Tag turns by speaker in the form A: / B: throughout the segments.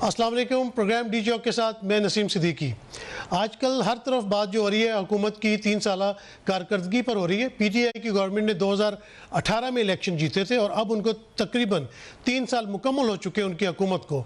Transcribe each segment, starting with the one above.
A: السلام علیکم. Programme D چوک کے ساتھ میں نسیم صدیقی. آج کل ہر طرف بات جو ہو رہی ہے حکومت کی 3 سالہ کارکردگی پر ہو رہی ہے. پی ٹی آئی کی گورنمنٹ نے 2018 میں الیکشن جیتے تھے اور اب ان کو تقریباً 3 سال مکمل ہو چکے ان کی حکومت کو.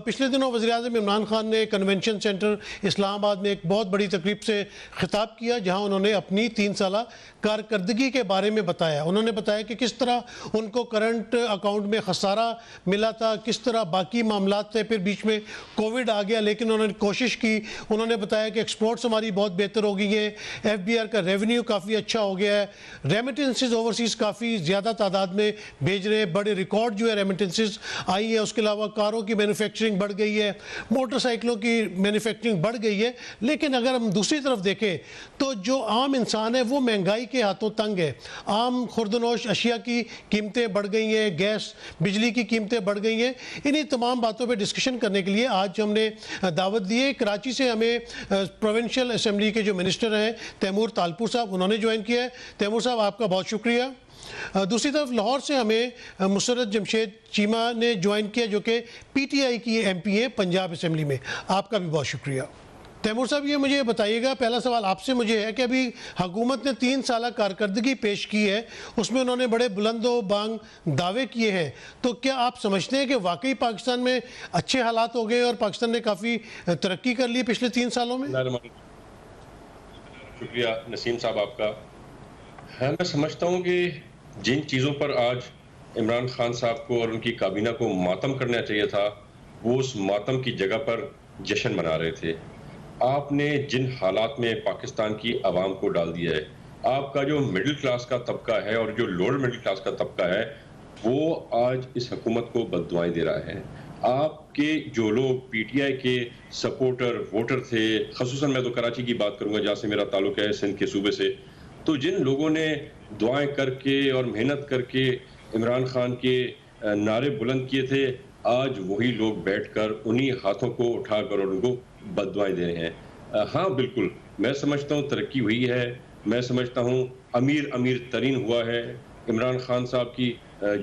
A: پچھلے دنوں وزیراعظم عمران خان نے کنونشن سینٹر اسلام آباد میں ایک بہت بڑی تقریب سے خطاب کیا جہاں انہوں نے اپنی 3 سالہ کارکردگی کے بارے میں بتایا. انہوں نے بتایا کہ کس طرح ان کو کرنٹ اکاؤنٹ میں خسارہ ملا تھا, کس طرح باقی معاملات تھے, پھر بیچ میں کووڈ آ گیا لیکن انہوں نے کوشش کی. انہوں نے بتایا کہ ایکسپورٹس ہماری بہت بہتر ہو گئی ہیں, ایف بی آر کا ریونیو کافی اچھا ہو گیا ہے, ریمیٹنسز اوورسیز کافی زیادہ تعداد میں بھیج رہے ہیں, بڑے ریکارڈ جو ہے ریمیٹنسز آئی ہے. اس کے علاوہ کاروں کی مینوفیکچرنگ بڑھ گئی ہے, موٹر سائیکلوں کی مینوفیکچرنگ بڑھ گئی ہے. لیکن اگر ہم دوسری طرف دیکھیں تو جو عام انسان ہے وہ مہنگائی کے ہاتھوں تنگ ہے. عام خوردنوش اشیاء کی قیمتیں بڑھ گئی ہیں, گیس بجلی کی قیمتیں بڑھ گئی ہیں. انہی تمام باتوں پہ ڈسکشن کرنے کے لیے آج ہم نے دعوت دی ہے. کراچی سے ہمیں پروونشل اسمبلی کے جو منسٹر ہیں تیمور تالپور صاحب, انہوں نے جوائن کیا ہے. تیمور صاحب آپ کا بہت شکریہ. دوسری طرف لاہور سے ہمیں مسرت جمشید چیمہ نے جوائن کیا جو کہ پی ٹی آئی کی ایم پی ہے پنجاب اسمبلی میں. آپ کا بھی بہت شکریہ. تیمور صاحب یہ مجھے بتائیے گا, پہلا سوال آپ سے مجھے ہے کہ ابھی حکومت نے 3 سالہ کارکردگی پیش کی ہے, اس میں انہوں نے بڑے بلند و بانگ دعوے کیے ہیں, تو کیا آپ سمجھتے ہیں کہ واقعی پاکستان میں اچھے حالات ہو گئے اور پاکستان نے کافی ترقی کر لی پچھلے 3 سالوں میں؟
B: شکریہ نسیم صاحب آپ کا. میں سمجھتا ہوں کہ جن چیزوں پر آج عمران خان صاحب کو اور ان کی کابینہ کو ماتم کرنا چاہیے تھا وہ اس ماتم کی جگہ پر جشن منا رہے تھے. آپ نے جن حالات میں پاکستان کی عوام کو ڈال دیا ہے, آپ کا جو مڈل کلاس کا طبقہ ہے اور جو لوور مڈل کلاس کا طبقہ ہے وہ آج اس حکومت کو بد دعائیں دے رہا ہے. آپ کے جو لوگ پی ٹی آئی کے سپورٹر ووٹر تھے, خصوصاً میں تو کراچی کی بات کروں گا جہاں سے میرا تعلق ہے, سندھ کے صوبے سے, تو جن لوگوں نے دعائیں کر کے اور محنت کر کے عمران خان کے نعرے بلند کیے تھے, آج وہی لوگ بیٹھ کر انہی ہاتھوں کو اٹھا کر اور ان کو بد دعائیں دے رہے ہیں. ہاں بالکل میں سمجھتا ہوں ترقی ہوئی ہے, میں سمجھتا ہوں امیر ترین ہوا ہے. عمران خان صاحب کی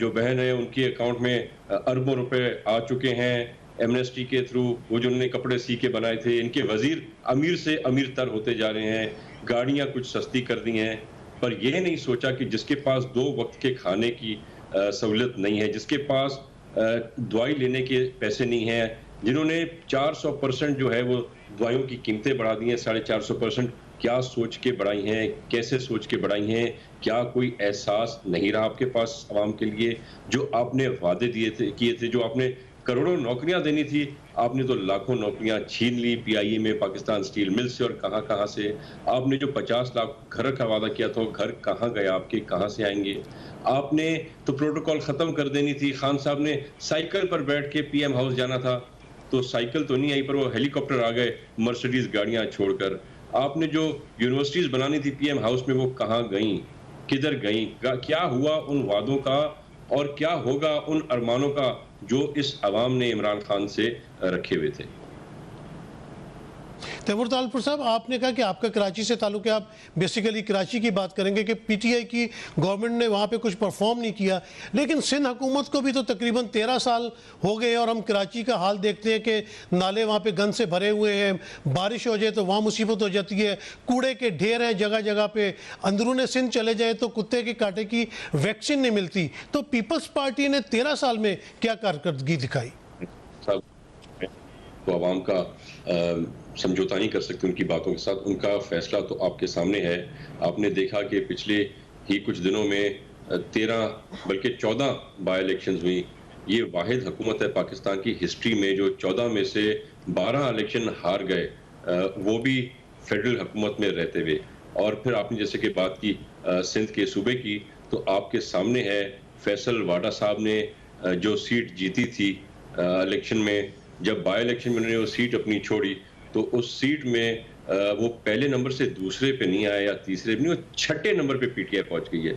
B: جو بہن ہے ان کے اکاؤنٹ میں اربوں روپے آ چکے ہیں ایمنسٹی کے تھرو. وہ جو انہوں نے کپڑے سی کے بنائے تھے, ان کے وزیر امیر سے امیر تر ہوتے جا رہے ہیں, گاڑیاں کچھ سستی کر دی ہیں. پر یہ نہیں سوچا کہ جس کے پاس 2 وقت کے کھانے کی سہولت نہیں ہے, جس کے پاس دوائی لینے کے پیسے نہیں ہیں, جنہوں نے 400% جو ہے وہ دوائیوں کی قیمتیں بڑھا دی ہیں, 450%, کیا سوچ کے بڑھائی ہیں, کیسے سوچ کے بڑھائی ہیں؟ کیا کوئی احساس نہیں رہا آپ کے پاس عوام کے لیے؟ جو آپ نے وعدے کیے تھے, جو آپ نے کروڑوں نوکریاں دینی تھی, آپ نے تو لاکھوں نوکریاں چھین لی پی آئی اے میں, پاکستان سٹیل مل سے اور کہاں سے. آپ نے جو 50 لاکھ گھر کا وعدہ کیا تھا وہ گھر کہاں گئے آپ کے, کہاں سے آئیں گے؟ آپ نے تو پروٹوکول ختم کر دینی تھی. خان صاحب نے سائیکل پر بیٹھ کے پی ایم ہاؤس جانا تھا تو سائیکل تو نہیں آئی, پر وہ ہیلی کاپٹر آ گئے مرسیڈیز گاڑیاں چھوڑ کر. آپ نے جو یونیورسٹیز بنانی تھی پی ایم ہاؤس میں وہ کہاں گئیں, کدھر گئیں؟ کیا ہوا ان وعدوں کا اور کیا ہوگا ان ارمانوں کا جو اس عوام نے عمران خان سے رکھے ہوئے تھے؟
A: تیمور تالپور صاحب, آپ نے کہا کہ آپ کا کراچی سے تعلق ہے, آپ بیسیکلی کراچی کی بات کریں گے کہ پی ٹی آئی کی گورنمنٹ نے وہاں پہ کچھ پرفارم نہیں کیا, لیکن سندھ حکومت کو بھی تو تقریباً 13 سال ہو گئے اور ہم کراچی کا حال دیکھتے ہیں کہ نالے وہاں پہ گند سے بھرے ہوئے ہیں, بارش ہو جائے تو وہاں مصیبت ہو جاتی ہے, کوڑے کے ڈھیر ہیں جگہ جگہ پہ, اندرون سندھ چلے جائیں تو کتے کے کاٹے کی ویکسین نہیں ملتی. تو پیپلز پارٹی نے 13 سال میں کیا کارکردگی دکھائی؟
B: تو عوام کا سمجھوتا نہیں کر سکتے ان کی باتوں کے ساتھ, ان کا فیصلہ تو آپ کے سامنے ہے. آپ نے دیکھا کہ پچھلے ہی کچھ دنوں میں 13 بلکہ 14 بائی الیکشنز ہوئی. یہ واحد حکومت ہے پاکستان کی ہسٹری میں جو 14 میں سے 12 الیکشن ہار گئے, وہ بھی فیڈرل حکومت میں رہتے ہوئے. اور پھر آپ نے جیسے کہ بات کی سندھ کے صوبے کی, تو آپ کے سامنے ہے فیصل واڈا صاحب نے جو سیٹ جیتی تھی الیکشن میں, جب بائی الیکشن میں انہوں نے وہ سیٹ اپنی چھوڑی تو اس سیٹ میں وہ پہلے نمبر سے دوسرے پہ نہیں آیا یا تیسرے پہ نہیں, وہ 6 نمبر پہ پی ٹی آئی پہنچ گئی ہے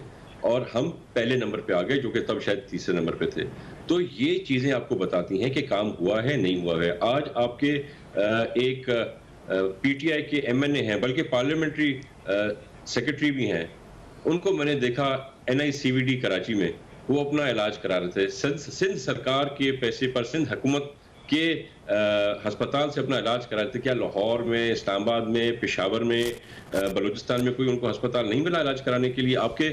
B: اور ہم پہلے نمبر پہ آ گئے جو کہ تب شاید تیسرے نمبر پہ تھے. تو یہ چیزیں آپ کو بتاتی ہیں کہ کام ہوا ہے نہیں ہوا ہے. آج آپ کے ایک پی ٹی آئی کے ایم این اے ہیں, بلکہ پارلیمنٹری سیکرٹری بھی ہیں, ان کو میں نے دیکھا N I C we D Karachi میں وہ اپنا علاج کرا رہے تھے. سندھ سرکار کے پیسے پر, سندھ حکومت کہ ہسپتال سے اپنا علاج کراتے تھے. کیا لاہور میں، اسلام آباد میں، پشاور میں، بلوچستان میں کوئی ان کو ہسپتال نہیں ملا علاج کرانے کے لیے؟ آپ کے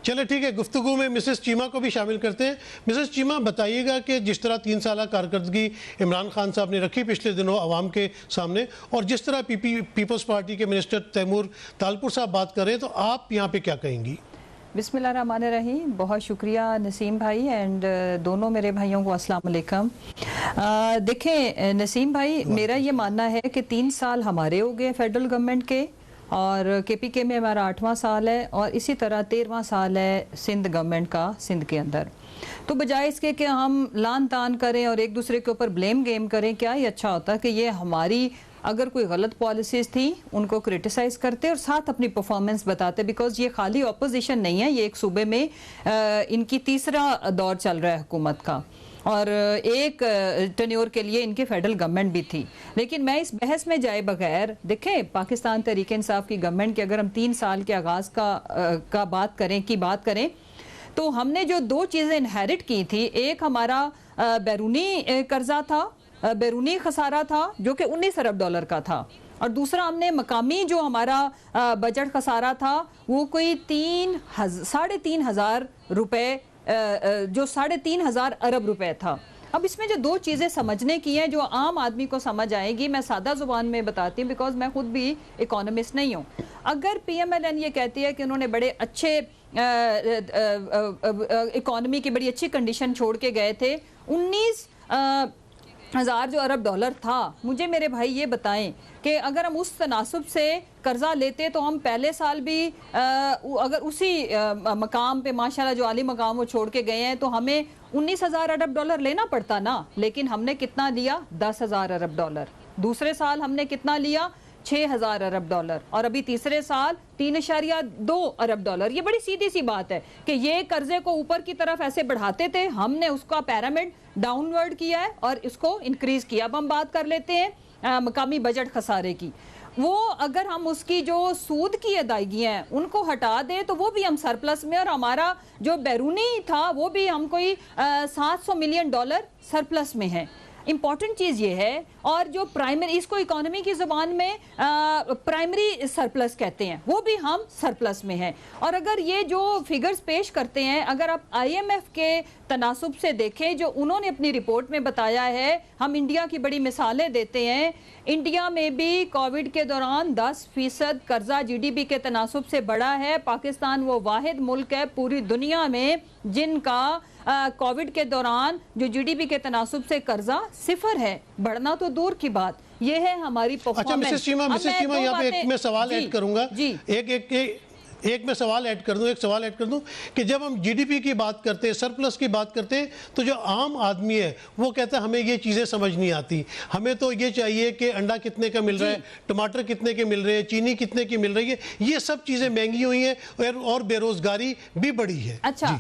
A: چلے ٹھیک ہے، گفتگو میں مسز چیمہ کو بھی شامل کرتے ہیں. مسز چیمہ بتائیے گا کہ جس طرح 3 سالہ کارکردگی عمران خان صاحب نے رکھی پچھلے دنوں عوام کے سامنے، اور جس طرح پیپلز پارٹی کے منسٹر تیمور تالپور صاحب بات کر رہے ہیں، تو آپ یہاں پہ کیا کہیں گی؟
C: بسم اللہ الرحمن الرحیم. بہت شکریہ نسیم بھائی اینڈ دونوں میرے بھائیوں کو السلام علیکم. دیکھیں نسیم بھائی، میرا یہ ماننا ہے کہ 3 سال ہمارے ہو گئے فیڈرل گورنمنٹ کے، اور کے پی کے میں ہمارا 8واں سال ہے، اور اسی طرح 13واں سال ہے سندھ گورنمنٹ کا سندھ کے اندر. تو بجائے اس کے کہ ہم لان تان کریں اور ایک دوسرے کے اوپر بلیم گیم کریں، کیا ہی اچھا ہوتا کہ یہ ہماری اگر کوئی غلط پالیسیز تھی ان کو کرٹیسائز کرتے اور ساتھ اپنی پرفارمنس بتاتے، بیکاز یہ خالی اپوزیشن نہیں ہے، یہ ایک صوبے میں ان کی تیسرا دور چل رہا ہے حکومت کا، اور ایک ٹینیور کے لیے ان کی فیڈرل گورنمنٹ بھی تھی. لیکن میں اس بحث میں جائے بغیر، دیکھیں پاکستان تحریک انصاف کی گورنمنٹ کے اگر ہم 3 سال کے آغاز کا بات کریں تو ہم نے جو 2 چیزیں انہیرٹ کی تھی، ایک ہمارا بیرونی قرضہ تھا، بیرونی خسارہ تھا جو کہ 19 ارب ڈالر کا تھا، اور دوسرا ہم نے مقامی جو ہمارا بجٹ خسارہ تھا وہ کوئی 3,500 روپے، جو 3,500 ارب روپے تھا. اب اس میں جو 2 چیزیں سمجھنے کی ہیں جو عام آدمی کو سمجھ آئے گی، میں سادہ زبان میں بتاتی ہوں بیکاز میں خود بھی اکانومسٹ نہیں ہوں. اگر پی ایم ایل این یہ کہتی ہے کہ انہوں نے بڑے اچھے اکانومی کی بڑی اچھی کنڈیشن چھوڑ کے گئے تھے، 19,000 جو ارب ڈالر تھا، مجھے میرے بھائی یہ بتائیں کہ اگر ہم اس تناسب سے قرضہ لیتے تو ہم پہلے سال بھی اگر اسی مقام پہ ماشاءاللہ جو عالی مقام وہ چھوڑ کے گئے ہیں تو ہمیں 19,000 ارب ڈالر لینا پڑتا نا. لیکن ہم نے کتنا لیا؟ 10,000 ارب ڈالر. دوسرے سال ہم نے کتنا لیا؟ 6,000 ارب ڈالر. اور ابھی تیسرے سال 3.2 ارب ڈالر. یہ بڑی سیدھی سی بات ہے کہ یہ قرضے کو اوپر کی طرف ایسے بڑھاتے تھے، ہم نے اس کا پیرامڈ ڈاؤن ورڈ کیا ہے اور اس کو انکریز کیا. اب ہم بات کر لیتے ہیں مقامی بجٹ خسارے کی. وہ اگر ہم اس کی جو سود کی ادائیگیاں ہیں ان کو ہٹا دیں تو وہ بھی ہم سرپلس میں، اور ہمارا جو بیرونی تھا وہ بھی ہم کوئی 700 ملین ڈالر سرپلس میں ہیں. امپورٹنٹ چیز یہ ہے، اور جو پرائمری، اس کو اکانومی کی زبان میں پرائمری سرپلس کہتے ہیں، وہ بھی ہم سرپلس میں ہیں. اور اگر یہ جو فگرز پیش کرتے ہیں، اگر آپ آئی ایم ایف کے تناسب سے دیکھیں جو انہوں نے اپنی رپورٹ میں بتایا ہے، ہم انڈیا کی بڑی مثالیں دیتے ہیں. انڈیا میں بھی کووڈ کے دوران 10% قرضہ جی ڈی پی کے تناسب سے بڑھا ہے. پاکستان وہ واحد ملک ہے پوری دنیا میں جن کا کووڈ کے دوران جو جی ڈی پی کے تناسب سے قرضہ 0 ہے. بڑھنا تو دور کی بات، یہ ہے ہماری پرفارمنس.
A: اچھا مسز چیمہ یہاں پہ ایک میں سوال ایڈ کروں گا، ایک میں سوال ایڈ کر دوں کہ جب ہم جی ڈی پی کی بات کرتے ہیں، سرپلس کی بات کرتے ہیں، تو جو عام آدمی ہے وہ کہتا ہے ہمیں یہ چیزیں سمجھ نہیں آتی، ہمیں تو یہ چاہیے کہ انڈا کتنے کا مل رہا ہے، ٹماٹر کتنے کے مل رہے ہیں، چینی کتنے کی مل رہی ہے. یہ سب چیزیں مہنگی ہوئی ہیں اور بے روزگاری بھی بڑھی ہے.
C: اچھا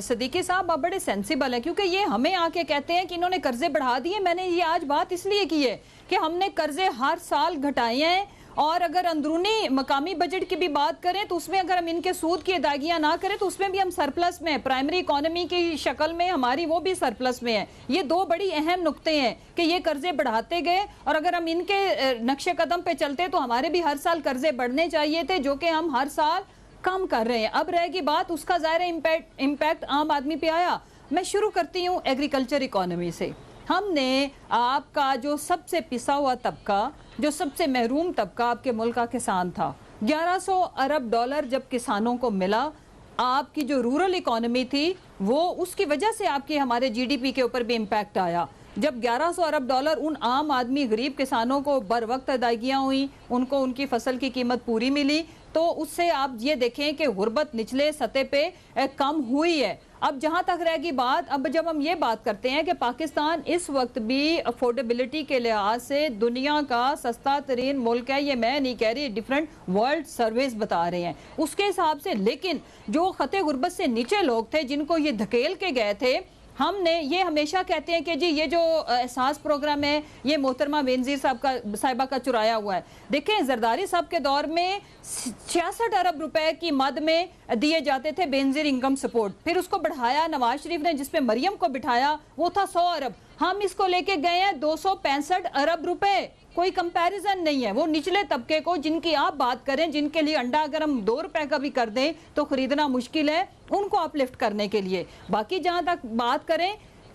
C: صدیقی صاحب آپ بڑے سینسیبل ہیں، کیونکہ یہ ہمیں آ کے کہتے ہیں کہ انہوں نے قرضے بڑھا دیے. میں نے یہ آج بات اس لیے کی ہے کہ ہم نے قرضے ہر سال گھٹائے ہیں، اور اگر اندرونی مقامی بجٹ کی بھی بات کریں تو اس میں اگر ہم ان کے سود کی ادائیگیاں نہ کریں تو اس میں بھی ہم سرپلس میں ہیں. پرائمری اکانومی کی شکل میں ہماری وہ بھی سرپلس میں ہے. یہ 2 بڑی اہم نقطے ہیں کہ یہ قرضے بڑھاتے گئے، اور اگر ہم ان کے نقش قدم پہ چلتے تو ہمارے بھی ہر سال قرضے بڑھنے چاہیے تھے، جو کہ ہم ہر سال کم کر رہے ہیں. اب رہے گی بات اس کا ظاہر امپیکٹ عام آدمی پہ آیا. میں شروع کرتی ہوں ایگریکلچر اکانومی سے. ہم نے آپ کا جو سب سے پسا ہوا طبقہ، جو سب سے محروم طبقہ آپ کے ملک کا کسان تھا، 1100 ارب ڈالر جب کسانوں کو ملا، آپ کی جو رورل اکانومی تھی وہ اس کی وجہ سے آپ کی ہمارے جی ڈی پی کے اوپر بھی امپیکٹ آیا. جب 1100 ارب ڈالر ان عام آدمی غریب کسانوں کو بر وقت ادائیگیاں ہوئیں، ان کو ان کی فصل کی قیمت پوری ملی، تو اس سے آپ یہ دیکھیں کہ غربت نچلے سطح پہ کم ہوئی ہے. اب جہاں تک رہ گی بات، اب جب ہم یہ بات کرتے ہیں کہ پاکستان اس وقت بھی افورڈیبلٹی کے لحاظ سے دنیا کا سستا ترین ملک ہے، یہ میں نہیں کہہ رہی، ڈیفرنٹ ورلڈ سرویز بتا رہے ہیں اس کے حساب سے. لیکن جو خطے غربت سے نیچے لوگ تھے جن کو یہ دھکیل کے گئے تھے، ہم نے یہ ہمیشہ کہتے ہیں کہ جی یہ جو احساس پروگرام ہے یہ محترمہ بینظیر صاحبہ کا چرایا ہوا ہے. دیکھیں زرداری صاحب کے دور میں 66 ارب روپے کی مد میں دیے جاتے تھے بینظیر انکم سپورٹ, پھر اس کو بڑھایا نواز شریف نے, جس پہ مریم کو بٹھایا وہ تھا 100 ارب. ہم اس کو لے کے گئے ہیں 265 ارب روپے. کوئی کمپیریزن نہیں ہے. وہ نچلے طبقے کو جن کی آپ بات کریں, جن کے لیے انڈا اگر ہم 2 روپے کا بھی کر دیں تو خریدنا مشکل ہے, ان کو اپ لفٹ کرنے کے لیے. باقی جہاں تک بات کریں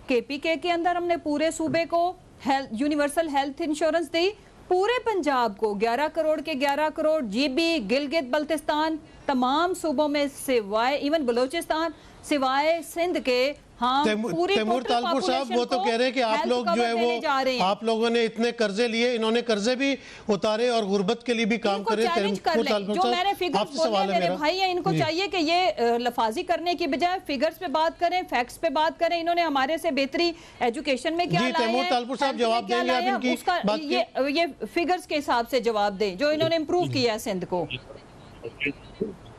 C: کے پی کے اندر ہم نے پورے صوبے کو یونیورسل ہیلتھ انشورنس دی, پورے پنجاب کو 11 کروڑ کے 11 کروڑ, جی بی, گلگت بلتستان, تمام صوبوں میں سوائے ایون بلوچستان, سوائے سندھ کے. ہاں
A: تیمور طالپور صاحب وہ تو کہہ رہے ہیں کہ آپ لوگ جو ہے وہ آپ لوگوں نے اتنے قرضے لیے, انہوں نے قرضے بھی اتارے اور غربت کے لیے بھی کام کرے.
C: جو میں نے فگرز بولے میرے بھائی ہیں, ان کو چاہیے کہ یہ لفاظی کرنے کی بجائے فگرز پہ بات کریں, فیکٹس پہ بات کریں. انہوں نے ہمارے سے بہتری ایجوکیشن میں کیا لایا ہے,
A: تیمور طالپور صاحب جواب دیں گے آپ ان کی بات کی,
C: یہ فگرز کے حساب سے جواب دیں جو انہوں نے امپروو کیا ہے سندھ کو.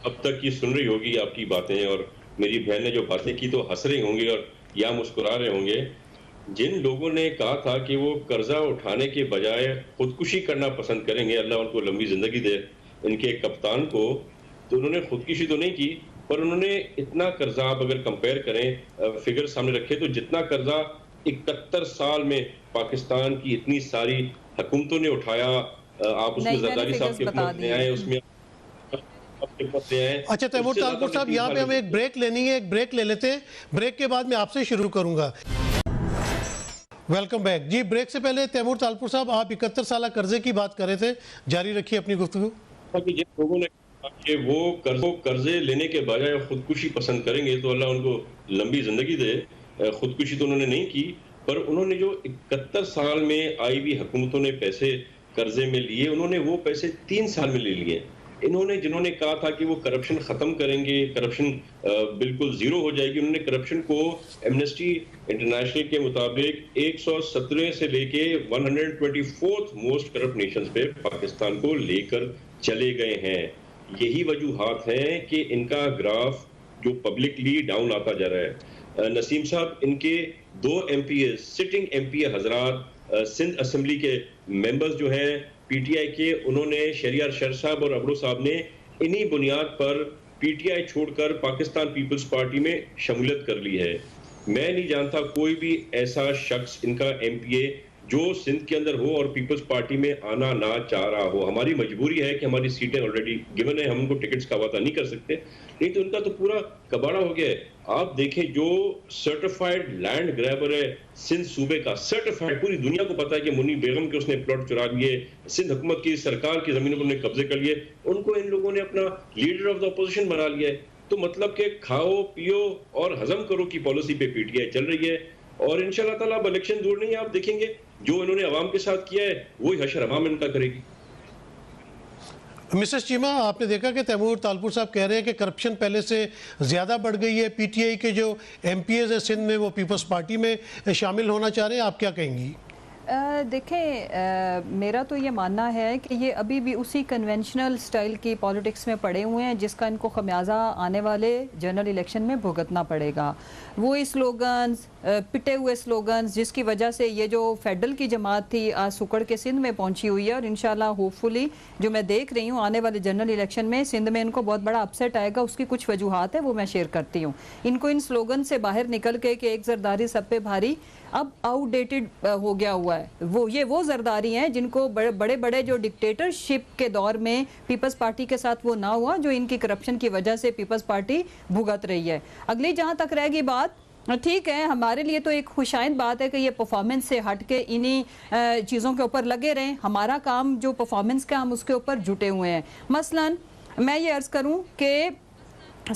B: اب تک یہ سن رہی ہوگی آپ کی باتیں, اور میری بہن نے جو باتیں کی تو ہنس رہے ہوں گے اور یا مسکرا رہے ہوں گے. جن لوگوں نے کہا تھا کہ وہ قرضہ اٹھانے کے بجائے خودکشی کرنا پسند کریں گے, اللہ ان کو لمبی زندگی دے, ان کے کپتان کو, تو انہوں نے خودکشی تو نہیں کی, پر انہوں نے اتنا قرضہ, آپ اگر کمپیئر کریں فگر سامنے رکھے, تو جتنا قرضہ 71 سال میں پاکستان کی اتنی ساری حکومتوں نے اٹھایا, آپ اس میں زرداری صاحب کے پاس لے آئے, اس میں.
A: اچھا تیمور طالپور صاحب یہاں پہ ہمیں ایک بریک لینی ہے, ایک بریک لے لیتے ہیں, بریک کے بعد میں آپ سے شروع کروں گا. Welcome back. جی بریک سے پہلے تیمور طالپور صاحب آپ 71 سالہ قرضے کی بات کر رہے تھے, جاری رکھیے اپنی گفتگو.
B: جن لوگوں نے کہا کہ وہ قرضے لینے کے بجائے خودکشی پسند کریں گے تو اللہ ان کو لمبی زندگی دے, خودکشی تو انہوں نے نہیں کی, پر انہوں نے جو 71 سال میں آئی ہوئی حکومتوں نے پیسے قرضے میں لیے, انہوں نے وہ پیسے 3 سال میں لے لیے. جنہوں نے کہا تھا کہ وہ کرپشن ختم کریں گے, کرپشن بالکل زیرو ہو جائے گی, انہوں نے کرپشن کو ایمنسٹی انٹرنیشنل کے مطابق 117 سے لے کے 124 موسٹ کرپٹ نیشنز پہ پاکستان کو لے کر چلے گئے ہیں. یہی وجوہات ہیں کہ ان کا گراف جو پبلکلی ڈاؤن آتا جا رہا ہے. نسیم صاحب, ان کے 2 ایم پی اے, سٹنگ ایم پی اے حضرات, سندھ اسمبلی کے ممبرز جو ہیں پی ٹی آئی کے, انہوں نے شہریار شر صاحب اور ابرو صاحب نے انہی بنیاد پر پی ٹی آئی چھوڑ کر پاکستان پیپلز پارٹی میں شمولیت کر لی ہے. میں نہیں جانتا کوئی بھی ایسا شخص ان کا ایم پی اے جو سندھ کے اندر ہو اور پیپلز پارٹی میں آنا نہ چاہ رہا ہو. ہماری مجبوری ہے کہ ہماری سیٹیں آلریڈی گیون ہیں, ہم ان کو ٹکٹس کا وعدہ نہیں کر سکتے, نہیں تو ان کا تو پورا کباڑا ہو گیا ہے. آپ دیکھیں جو سرٹیفائیڈ لینڈ گریبر ہے سندھ صوبے کا, سرٹیفائیڈ, پوری دنیا کو پتا ہے کہ منی بیگم کے اس نے پلاٹ چرا لیے, سندھ حکومت کی سرکار کی زمینوں پر انہوں نے قبضے کر لیے, ان کو ان لوگوں نے اپنا لیڈر آف دا اپوزیشن بنا لیا ہے. تو مطلب کہ کھاؤ پیو اور ہضم کرو کی پالیسی پہ پی ٹی آئی چل رہی ہے, اور انشاءاللہ تعالیٰ اب الیکشن دور نہیں ہے, آپ دیکھیں گے جو انہوں نے عوام کے ساتھ کیا ہے وہی حشر عوام ان کا کرے گی.
A: مسٹر چیمہ, آپ نے دیکھا کہ تیمور طالپور صاحب کہہ رہے ہیں کہ کرپشن پہلے سے زیادہ بڑھ گئی ہے, پی ٹی آئی کے جو ایم پی ایز ہیں سندھ میں وہ پیپلز پارٹی میں شامل ہونا چاہ رہے ہیں, آپ کیا کہیں گی؟
C: دیکھیں میرا تو یہ ماننا ہے کہ یہ ابھی بھی اسی کنونشنل سٹائل کی پالیٹکس میں پڑے ہوئے ہیں جس کا ان کو خمیازہ آنے والے جنرل الیکشن میں بھگتنا پڑے گا. وہی سلوگنز, پٹے ہوئے سلوگنز, جس کی وجہ سے یہ جو فیڈرل کی جماعت تھی آج سکڑ کے سندھ میں پہنچی ہوئی ہے, اور انشاءاللہ ہوپ فلی جو میں دیکھ رہی ہوں آنے والے جنرل الیکشن میں سندھ میں ان کو بہت بڑا اپسیٹ آئے گا. اس کی کچھ وجوہات ہیں وہ میں شیئر کرتی ہوں. ان کو ان سلوگن سے باہر نکل کے کہ ایک زرداری سب پہ بھاری اب آؤٹ ڈیٹڈ ہو گیا ہوا ہے. وہ زرداری ہیں جن کو بڑے بڑے جو ڈکٹیٹرشپ کے دور میں پیپلز پارٹی کے ساتھ وہ نہ ہوا, جو ان کی کرپشن کی وجہ سے پیپلز پارٹی بھگت رہی ہے. اگلی جہاں تک رہ گی بات, ٹھیک ہے ہمارے لیے تو ایک خوشائند بات ہے کہ یہ پرفارمنس سے ہٹ کے انہی چیزوں کے اوپر لگے رہیں. ہمارا کام جو پرفارمنس کا ہم اس کے اوپر جٹے ہوئے ہیں. مثلا میں یہ عرض کروں کہ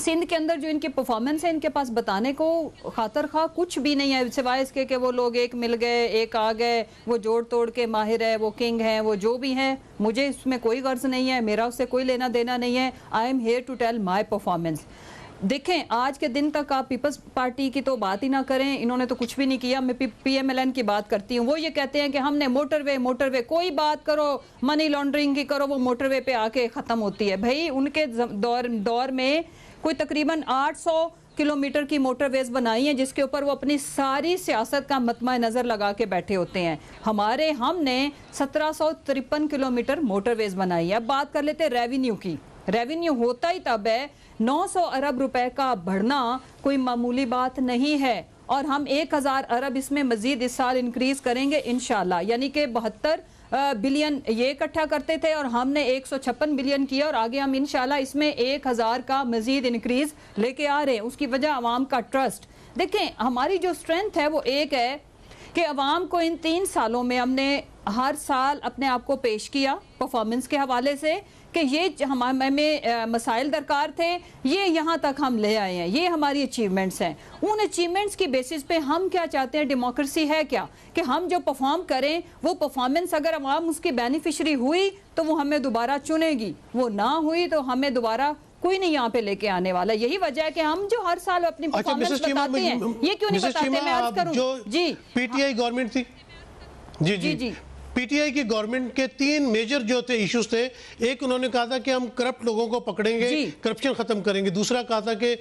C: سندھ کے اندر جو ان کی پرفارمنس ہے ان کے پاس بتانے کو خاطر خواہ کچھ بھی نہیں ہے سوائے اس کے کہ وہ لوگ ایک مل گئے, ایک آ گئے, وہ جوڑ توڑ کے ماہر ہے, وہ کنگ ہیں, وہ جو بھی ہیں. مجھے اس میں کوئی غرض نہیں ہے, میرا اس سے کوئی لینا دینا نہیں ہے. I am here to tell my performance. دیکھیں آج کے دن تک آپ پیپلز پارٹی کی تو بات ہی نہ کریں, انہوں نے تو کچھ بھی نہیں کیا. میں پی ایم ایل این کی بات کرتی ہوں, وہ یہ کہتے ہیں کہ ہم نے موٹر وے کوئی بات کرو منی لانڈرنگ کی کرو, وہ موٹر وے پہ آ کے ختم ہوتی ہے. بھائی ان کے دور میں کوئی تقریباً 800 کلومیٹر کی موٹر ویز بنائی ہیں جس کے اوپر وہ اپنی ساری سیاست کا مطمع نظر لگا کے بیٹھے ہوتے ہیں. ہم نے 1753 کلومیٹر موٹر ویز بنائی ہے. اب بات کر لیتے ریونیو کی. ریونیو ہوتا ہی تب ہے 900 ارب روپے کا بڑھنا کوئی معمولی بات نہیں ہے, اور ہم 1000 ارب اس میں مزید اس سال انکریز کریں گے انشاءاللہ. یعنی کہ 72 بلین یہ اکٹھا کرتے تھے اور ہم نے 156 بلین کیا, اور آگے ہم انشاءاللہ اس میں 1000 کا مزید انکریز لے کے آ رہے ہیں. اس کی وجہ عوام کا ٹرسٹ. دیکھیں ہماری جو سٹرینتھ ہے وہ ایک ہے کہ عوام کو ان 3 سالوں میں ہم نے ہر سال اپنے آپ کو پیش کیا پرفارمنس کے حوالے سے کہ یہ ہمیں مسائل درکار تھے, یہ یہاں تک ہم لے آئے ہیں, یہ ہماری اچیومنٹس ہیں. ان اچیومنٹس کی بیسس پہ ہم کیا چاہتے ہیں, ڈیموکریسی ہے کیا کہ ہم جو پرفارم کریں وہ پرفارمنس اگر عوام اس کی بینیفیشری ہوئی تو وہ ہمیں دوبارہ چنے گی, وہ نہ ہوئی تو ہمیں دوبارہ کوئی نہیں یہاں پہ لے کے آنے والا. یہی وجہ ہے کہ ہم جو ہر سال اپنی پرفارمنس بتاتے ہیں, یہ کیوں نہیں بتاتے؟ میں عرض کروں
A: جی پی ٹی آئی گورنمنٹ تھی, جی پی ٹی آئی کی گورنمنٹ کے 3 میجر جو تھے ایشوز تھے. ایک انہوں نے کہا تھا کہ ہم کرپٹ لوگوں کو پکڑیں گے, کرپشن ختم کریں گے. دوسرا کہا تھا کہ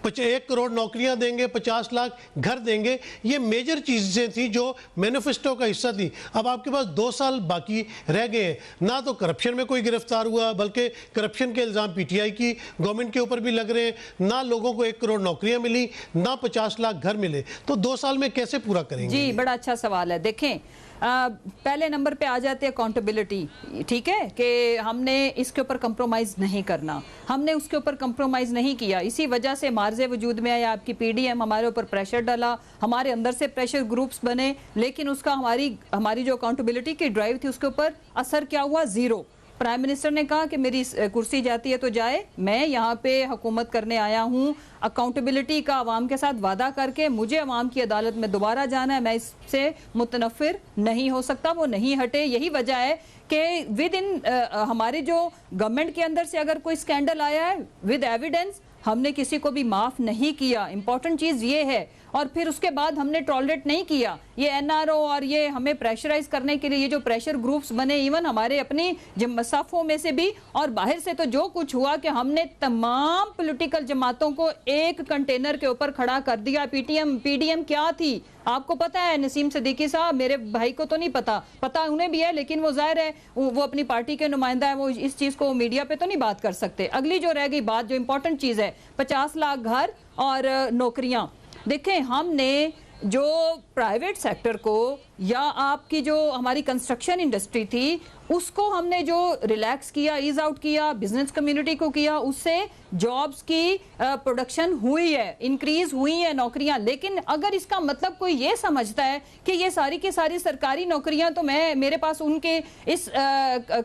A: 1 کروڑ نوکریاں دیں گے, 50 لاکھ گھر دیں گے. یہ میجر چیزیں تھیں جو مینیفیسٹو کا حصہ تھی. اب آپ کے پاس 2 سال باقی رہ گئے ہیں. نہ تو کرپشن میں کوئی گرفتار ہوا, بلکہ کرپشن کے الزام پی ٹی آئی کی گورنمنٹ کے اوپر بھی لگ رہے ہیں. نہ لوگوں کو 1 کروڑ نوکریاں ملی, نہ 50 لاکھ گھر ملے. تو 2 سال میں کیسے پورا کریں گے؟
C: جی بڑا اچھا سوال ہے. دیکھیں پہلے نمبر پہ آ جاتے ہیں اکاؤنٹیبلٹی. ٹھیک ہے کہ ہم نے اس کے اوپر کمپرومائز نہیں کرنا, ہم نے اس کے اوپر کمپرومائز نہیں کیا. اسی وجہ سے مارز وجود میں آیا آپ کی پی ڈی ایم, ہمارے اوپر پریشر ڈالا, ہمارے اندر سے پریشر گروپس بنے, لیکن اس کا ہماری جو اکاؤنٹیبلٹی کی ڈرائیو تھی اس کے اوپر اثر کیا ہوا؟ 0. پرائم منسٹر نے کہا کہ میری کرسی جاتی ہے تو جائے, میں یہاں پہ حکومت کرنے آیا ہوں اکاؤنٹیبلٹی کا عوام کے ساتھ وعدہ کر کے. مجھے عوام کی عدالت میں دوبارہ جانا ہے, میں اس سے متنفر نہیں ہو سکتا, وہ نہیں ہٹے. یہی وجہ ہے کہ ود ان ہمارے جو گورنمنٹ کے اندر سے اگر کوئی سکینڈل آیا ہے ود ایویڈنس, ہم نے کسی کو بھی معاف نہیں کیا. امپورٹنٹ چیز یہ ہے. اور پھر اس کے بعد ہم نے ٹالریٹ نہیں کیا. یہ این آر او اور یہ ہمیں پریشرائز کرنے کے لیے یہ جو پریشر گروپس بنے, ایون ہمارے اپنی صفوں میں سے بھی اور باہر سے, تو جو کچھ ہوا کہ ہم نے تمام پولیٹیکل جماعتوں کو ایک کنٹینر کے اوپر کھڑا کر دیا. پی ڈی ایم کیا تھی آپ کو پتا ہے نسیم صدیقی صاحب؟ میرے بھائی کو تو نہیں پتا انہیں بھی ہے, لیکن وہ ظاہر ہے وہ اپنی پارٹی کے نمائندہ ہے, وہ اس چیز کو میڈیا پہ تو نہیں بات کر سکتے. اگلی جو رہ گئی بات, جو امپورٹنٹ چیز ہے, 50 لاکھ گھر اور نوکریاں. دیکھیں ہم نے جو پرائیویٹ سیکٹر کو یا آپ کی جو ہماری کنسٹرکشن انڈسٹری تھی اس کو ہم نے جو ریلیکس کیا, ایز آؤٹ کیا, بزنس کمیونٹی کو کیا, اس سے جابز کی پروڈکشن ہوئی ہے, انکریز ہوئی ہیں نوکریاں. لیکن اگر اس کا مطلب کوئی یہ سمجھتا ہے کہ یہ ساری کی ساری سرکاری نوکریاں تو میرے پاس ان کے اس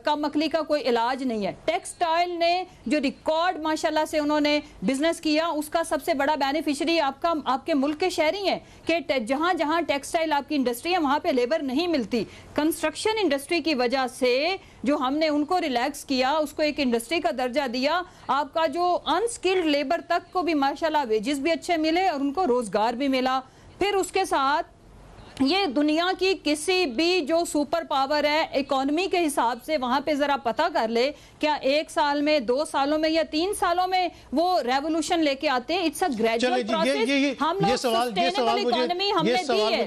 C: کم عقلی کا کوئی علاج نہیں ہے. ٹیکسٹائل نے جو ریکارڈ ماشاءاللہ سے انہوں نے بزنس کیا, اس کا سب سے بڑا بینیفیشری آپ کے ملک کے شہری ہیں کہ جہاں جہاں ٹیکسٹائل آپ کی انڈسٹری ہے وہاں پہ لیبر نہیں ملتی. کنسٹرکشن انڈسٹری کی وجہ سے جو ہم نے ان کو ریلیکس کیا, اس کو ایک انڈسٹری کا درجہ دیا, آپ کا جو انسکلڈ لیبر تک کو بھی ماشاءاللہ ویجز بھی اچھے ملے اور ان کو روزگار بھی ملا. پھر اس کے ساتھ یہ دنیا کی کسی بھی جو سپر پاور ہے اکانومی کے حساب سے, وہاں پہ ذرا پتہ کر لے کیا 1 سال میں, 2 سالوں میں یا 3 سالوں میں وہ ریولوشن لے کے آتے ہیں. It's a gradual process. ہم لوگ سسٹینیبل اکانومی ہم نے دی ہے.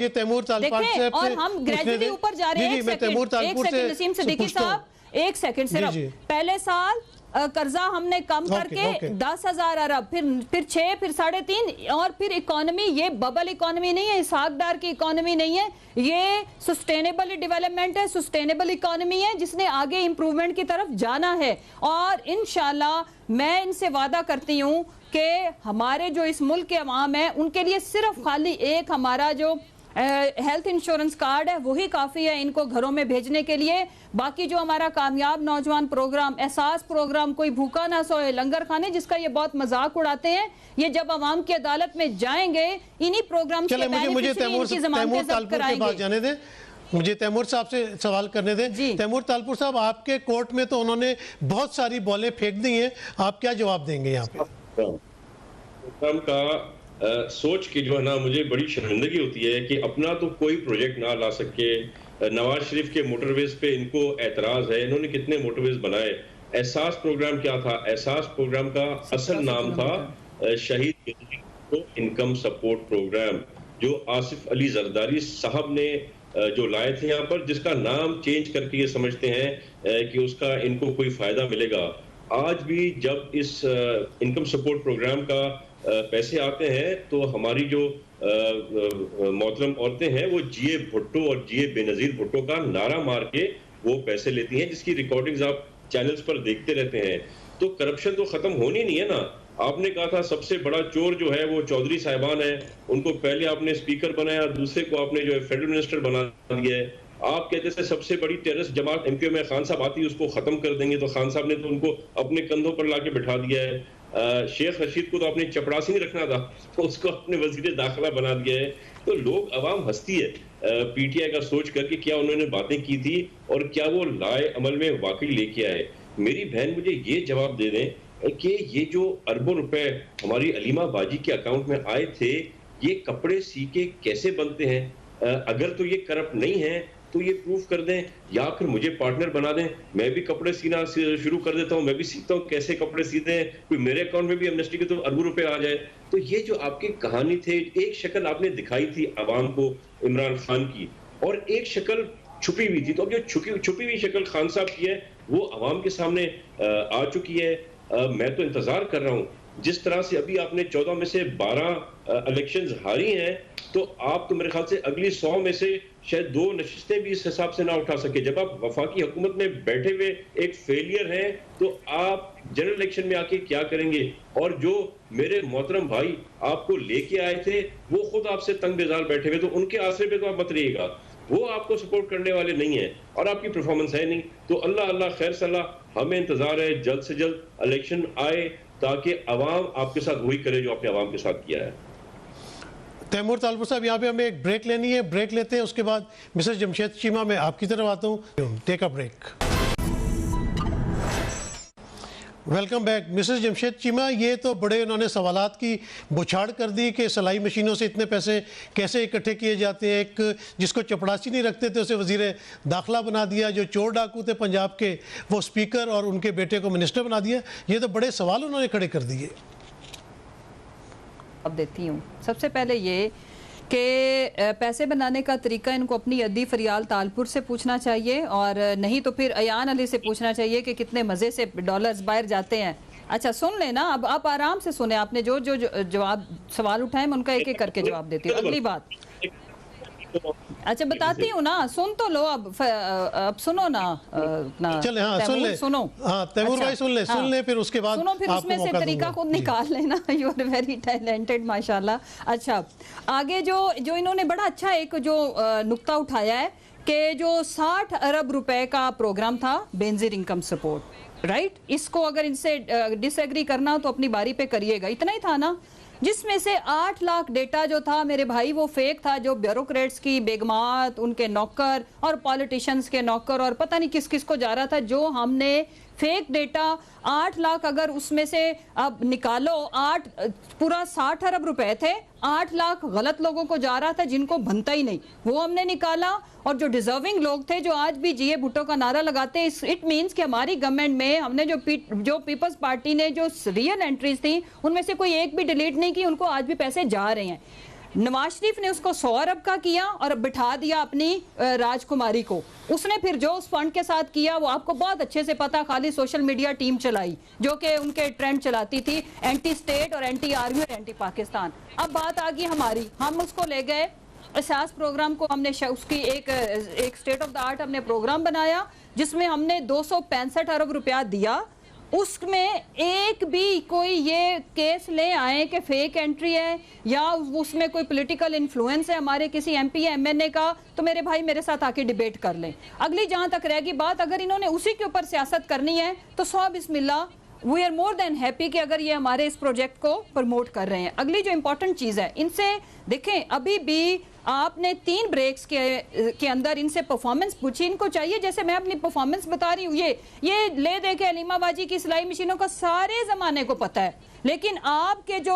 C: دیکھیں اور ہم گریجولی اوپر جا رہے ہیں. ایک سیکنڈ نسیم صدیقی صاحب, 1 سیکنڈ صرف. پہلے سال قرضہ ہم نے کم کر کے 10,000 ارب, پھر 6, پھر 3.5, اور پھر اکانومی یہ ببل اکانومی نہیں ہے, اسحاق ڈار کی اکانومی نہیں ہے, یہ سسٹینیبل ڈیولپمنٹ ہے, سسٹینیبل اکانومی ہے جس نے آگے امپروومنٹ کی طرف جانا ہے. اور انشاءاللہ میں ان سے وعدہ کرتی ہوں کہ ہمارے جو اس ملک کے عوام ہیں ان کے لیے صرف خالی ایک ہمارا جو ہیلتھ انشورنس کارڈ ہے وہی کافی ہے ان کو گھروں میں بھیجنے کے لیے. باقی جو ہمارا کامیاب نوجوان پروگرام, احساس پروگرام, کوئی بھوکا نہ سوئے, لنگر خانے, جس کا یہ بہت مذاق اڑاتے ہیں, یہ جب عوام کی عدالت میں جائیں گے انہی پروگرام کے بینیفیشری ان کی ضمانتیں ضبط کرائیں گے.
A: مجھے تیمور صاحب سے سوال کرنے دیں. تیمور تالپور صاحب, آپ کے کورٹ میں تو انہوں نے بہت ساری بولیں پھینک دی ہیں, آپ کیا جواب دیں گے یہاں پہ؟
B: سوچ کے جو ہے نا مجھے بڑی شرمندگی ہوتی ہے کہ اپنا تو کوئی پروجیکٹ نہ لا سکے. نواز شریف کے موٹر ویز پہ ان کو اعتراض ہے, انہوں نے کتنے موٹر ویز بنائے. احساس پروگرام کیا تھا؟ احساس پروگرام کا اصل نام تھا شہید انکم سپورٹ پروگرام جو آصف علی زرداری صاحب نے جو لائے تھے یہاں پر، جس کا نام چینج کر کے یہ سمجھتے ہیں کہ اس کا ان کو کوئی فائدہ ملے گا. آج بھی جب اس انکم سپورٹ پروگرام کا پیسے آتے ہیں تو ہماری جو محترم عورتیں ہیں وہ جی اے بھٹو اور جی اے بے نظیر بھٹو کا نعرہ مار کے وہ پیسے لیتی ہیں، جس کی ریکارڈنگز آپ چینلز پر دیکھتے رہتے ہیں. تو کرپشن تو ختم ہونی نہیں ہے نا. آپ نے کہا تھا سب سے بڑا چور جو ہے وہ چودھری صاحبان ہیں، ان کو پہلے آپ نے اسپیکر بنایا، دوسرے کو آپ نے جو ہے فیڈرل منسٹر بنا دیا ہے. آپ کہتے تھے سب سے بڑی ٹیررسٹ جماعت ایم کیو میں خان صاحب آتی اس کو ختم کر دیں گے، تو خان صاحب نے تو ان کو اپنے کندھوں پر لا کے بٹھا دیا ہے. شیخ رشید کو تو آپ نے چپڑاسی نہیں رکھنا تھا، تو اس کو اپنے وزیر داخلہ بنا دیا ہے. تو لوگ عوام ہنستی ہے پی ٹی آئی کا سوچ کر کے کیا انہوں نے باتیں کی تھی اور کیا وہ لائے عمل میں واقعی لے کے آئے. میری بہن مجھے یہ جواب دے دیں کہ یہ جو اربوں روپے ہماری علیمہ باجی کے اکاؤنٹ میں آئے تھے، یہ کپڑے سی کے کیسے بنتے ہیں؟ اگر تو یہ کرپٹ نہیں ہے تو یہ پروف کر دیں، یا پھر مجھے پارٹنر بنا دیں، میں بھی کپڑے سینا شروع کر دیتا ہوں، میں بھی سیکھتا ہوں کیسے کپڑے سیتے ہیں، کوئی میرے اکاؤنٹ میں بھی ایمنسٹی کے تو اربوں روپے آ جائے. تو یہ جو آپ کی کہانی تھے، ایک شکل آپ نے دکھائی تھی عوام کو عمران خان کی، اور ایک شکل چھپی ہوئی تھی. تو اب جو چھپی ہوئی شکل خان صاحب کی ہے وہ عوام کے سامنے آ چکی ہے. میں تو انتظار کر رہا ہوں، جس طرح سے ابھی آپ نے 14 میں سے 12 الیکشنز ہاری ہیں، تو آپ تو میرے خیال سے اگلی 100 میں سے شاید 2 نشستیں بھی اس حساب سے نہ اٹھا سکے. جب آپ وفاقی حکومت میں بیٹھے ہوئے ایک فیلئر ہیں تو آپ جنرل الیکشن میں آ کے کیا کریں گے؟ اور جو میرے محترم بھائی آپ کو لے کے آئے تھے وہ خود آپ سے تنگ بیزار بیٹھے ہوئے، تو ان کے آسرے پہ تو آپ مت رہیے گا. وہ آپ کو سپورٹ کرنے والے نہیں ہیں اور آپ کی پرفارمنس ہے نہیں. تو اللہ خیر صلاح، ہمیں انتظار ہے جلد سے جلد الیکشن آئے تاکہ عوام آپ کے ساتھ وہی کرے جو آپ نے عوام کے ساتھ کیا ہے.
A: تیمور طالبور صاحب، یہاں پہ ہمیں ایک بریک لینی ہے، بریک لیتے ہیں، اس کے بعد مسز جمشید چیمہ میں آپ کی طرف آتا ہوں. Take a break. Welcome back. Mrs Jamshed Cheema, یہ تو بڑے انہوں نے سوالات کی بچھاڑ کر دی کہ سلائی مشینوں سے اتنے پیسے کیسے اکٹھے کیے جاتے ہیں. ایک جس کو چپڑاسی نہیں رکھتے تھے اسے وزیر داخلہ بنا دیا، جو چور ڈاکو تھے پنجاب کے وہ اسپیکر اور ان کے بیٹے کو منسٹر بنا دیا. یہ تو بڑے سوال انہوں نے کھڑے کر دیے.
C: اب دیتی ہوں سب سے پہلے یہ کہ پیسے بنانے کا طریقہ ان کو اپنی ادی فریال تالپور سے پوچھنا چاہیے، اور نہیں تو پھر ایان علی سے پوچھنا چاہیے کہ کتنے مزے سے ڈالرز باہر جاتے ہیں. اچھا سن لیں نا، اب آپ آرام سے سنیں. آپ نے جو جواب سوال اٹھائے میں ان کا ایک ایک کر کے جواب دیتی ہوں. اگلی بات اچھا بتاتی ہوں نا، سن تو لو. اب سنو نا،
A: چلیں ہاں سن لیں.
C: سنو
A: ہاں تیمور بھائی سن لیں پھر اس کے بعد
C: سنو، پھر اس میں سے طریقہ خود نکال لینا. یو آر ویری ٹیلنٹڈ ماشاءاللہ. اچھا آگے جو انہوں نے بڑا اچھا ایک جو نقطہ اٹھایا ہے کہ جو 60 ارب روپے کا پروگرام تھا بینظیر انکم سپورٹ، رائٹ، اس کو اگر ان سے ڈس ایگری کرنا تو اپنی باری پہ کریے گا. اتنا ہی تھا نا، جس میں سے 8 لاکھ ڈیٹا جو تھا میرے بھائی وہ فیک تھا، جو بیوروکریٹس کی بیگمات، ان کے نوکر اور پالیٹیشنز کے نوکر اور پتہ نہیں کس کس کو جا رہا تھا. جو ہم نے فیک ڈیٹا 8 لاکھ اگر اس میں سے اب نکالو، 60 ارب روپے تھے، 8 لاکھ غلط لوگوں کو جا رہا تھا جن کو بنتا ہی نہیں، وہ ہم نے نکالا. اور جو ڈیزرونگ لوگ تھے جو آج بھی جی اے بھٹو کا نعرہ لگاتے ہیں، اٹ مینس کہ ہماری گورنمنٹ میں ہم نے جو پیپلز پارٹی نے جو ریئل انٹریز تھیں ان میں سے کوئی ایک بھی ڈیلیٹ نہیں کی، ان کو آج بھی پیسے جا رہے ہیں. نواز شریف نے اس کو 100 ارب کا کیا اور بٹھا دیا اپنی راج کماری کو. اس نے پھر جو اس فنڈ کے ساتھ کیا وہ آپ کو بہت اچھے سے پتا، خالی سوشل میڈیا ٹیم چلائی جو کہ ان کے ٹرینڈ چلاتی تھی، اینٹی اسٹیٹ اور اینٹی آرمی اور اینٹی پاکستان. اب بات آ گئی ہماری، ہم اس کو لے گئے اساس پروگرام کو، ہم نے اس کی ایک اسٹیٹ آف دا آرٹ ہم نے پروگرام بنایا جس میں ہم نے 265 ارب روپیہ دیا. اس میں ایک بھی کوئی یہ کیس لے آئے کہ فیک انٹری ہے یا اس میں کوئی پولیٹیکل انفلوئنس ہے ہمارے کسی ایم پی یا ایم این اے کا، تو میرے بھائی میرے ساتھ آ کے ڈیبیٹ کر لیں. اگلی جہاں تک رہ گی بات، اگر انہوں نے اسی کے اوپر سیاست کرنی ہے تو سو بسم اللہ، we are more than happy کہ اگر یہ ہمارے اس پروجیکٹ کو پروموٹ کر رہے ہیں. اگلی جو امپورٹنٹ چیز ہے، ان سے دیکھیں ابھی بھی آپ نے 3 بریکس کے اندر ان سے پرفارمنس پوچھی. ان کو چاہیے جیسے میں اپنی پرفارمنس بتا رہی ہوں، یہ لے دے کے علیمہ باجی کی سلائی مشینوں کا سارے زمانے کو پتہ ہے، لیکن آپ کے جو